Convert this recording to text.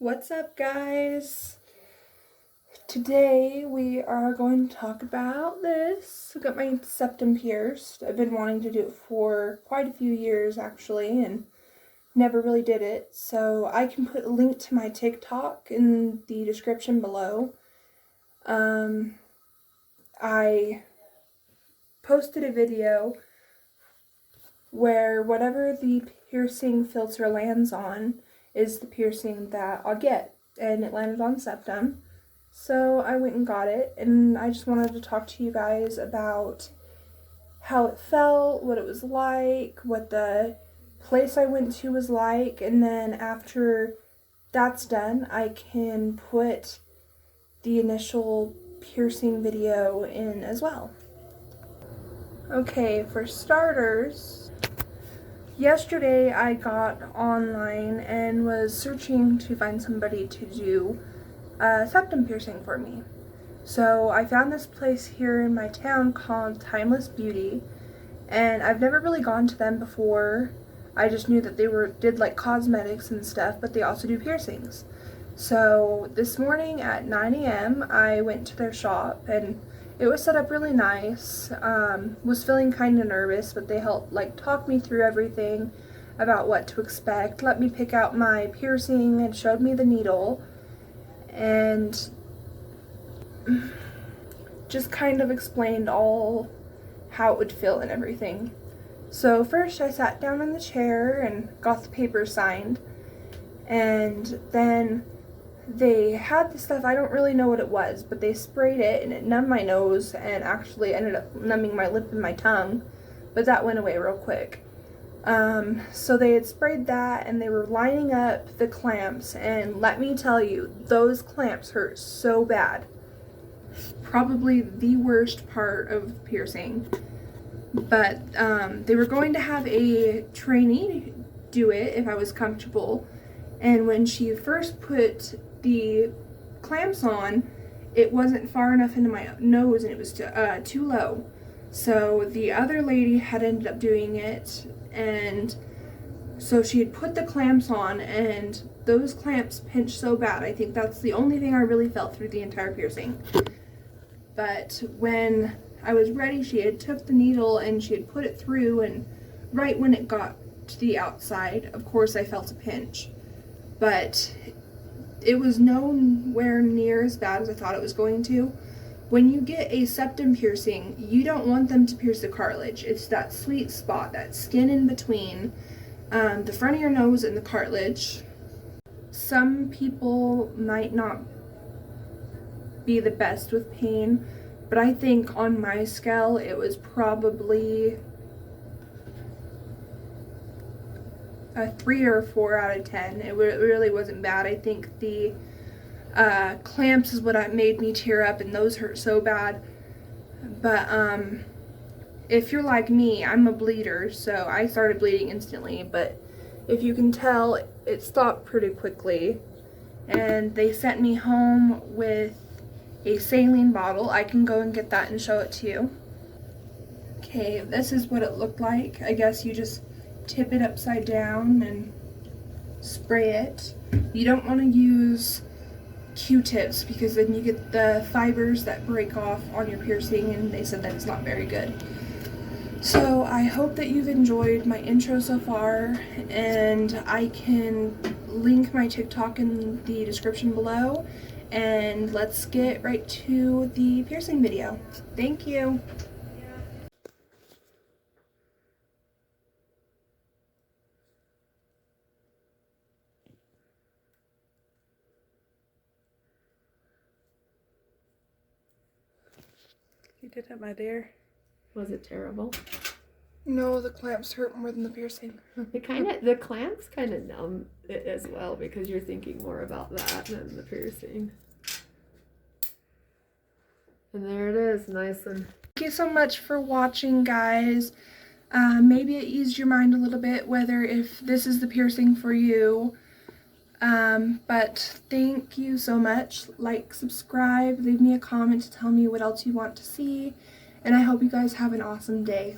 What's up, guys? Today we are going to talk about this. I got my septum pierced. I've been wanting to do it for quite a few years actually, and never really did it. So I can put a link to my TikTok in the description below. I posted a video where whatever the piercing filter lands on is the piercing that I'll get, and it landed on septum. So I went and got it, and I just wanted to talk to you guys about how it felt, what it was like, what the place I went to was like, and then after that's done, I can put the initial piercing video in as well. Okay, for starters, yesterday I got online and was searching to find somebody to do a septum piercing for me. So I found this place here in my town called Timeless Beauty, and I've never really gone to them before. I just knew that they did like cosmetics and stuff, but they also do piercings. So this morning at 9 a.m. I went to their shop, and it was set up really nice. Was feeling kind of nervous, but they helped talk me through everything about what to expect, let me pick out my piercing, and showed me the needle, and just kind of explained all how it would feel and everything. So first I sat down in the chair and got the paper signed, and then they had the stuff, I don't really know what it was, but they sprayed it and it numbed my nose and actually ended up numbing my lip and my tongue, but that went away real quick. So they had sprayed that and they were lining up the clamps, and let me tell you, those clamps hurt so bad. Probably the worst part of piercing. But they were going to have a trainee do it if I was comfortable, and when she first put the clamps on, it wasn't far enough into my nose and it was too low. So the other lady had ended up doing it, and so she had put the clamps on, and those clamps pinched so bad. I think that's the only thing I really felt through the entire piercing. But when I was ready, she had took the needle and she had put it through, and right when it got to the outside, of course I felt a pinch. But it was nowhere near as bad as I thought it was going to. When you get a septum piercing, you don't want them to pierce the cartilage. It's that sweet spot, that skin in between the front of your nose and the cartilage. Some people might not be the best with pain, but I think on my scale it was probably a 3 or 4 out of 10. It really wasn't bad. I think the clamps is what made me tear up, and those hurt so bad. But if you're like me, I'm a bleeder, so I started bleeding instantly, but if you can tell, it stopped pretty quickly. And they sent me home with a saline bottle. I can go and get that and show it to you. Okay, this is what it looked like. I guess you just tip it upside down and spray it. You don't want to use Q-tips because then you get the fibers that break off on your piercing, and they said that it's not very good. So I hope that you've enjoyed my intro so far, and I can link my TikTok in the description below, and let's get right to the piercing video. Thank you. You did it, my dear. Was it terrible? No, the clamps hurt more than the piercing. The clamps kind of numb it as well, because you're thinking more about that than the piercing. And there it is, nice and... Thank you so much for watching, guys. Maybe it eased your mind a little bit whether if this is the piercing for you. But thank you so much. Like, subscribe, leave me a comment to tell me what else you want to see, and I hope you guys have an awesome day.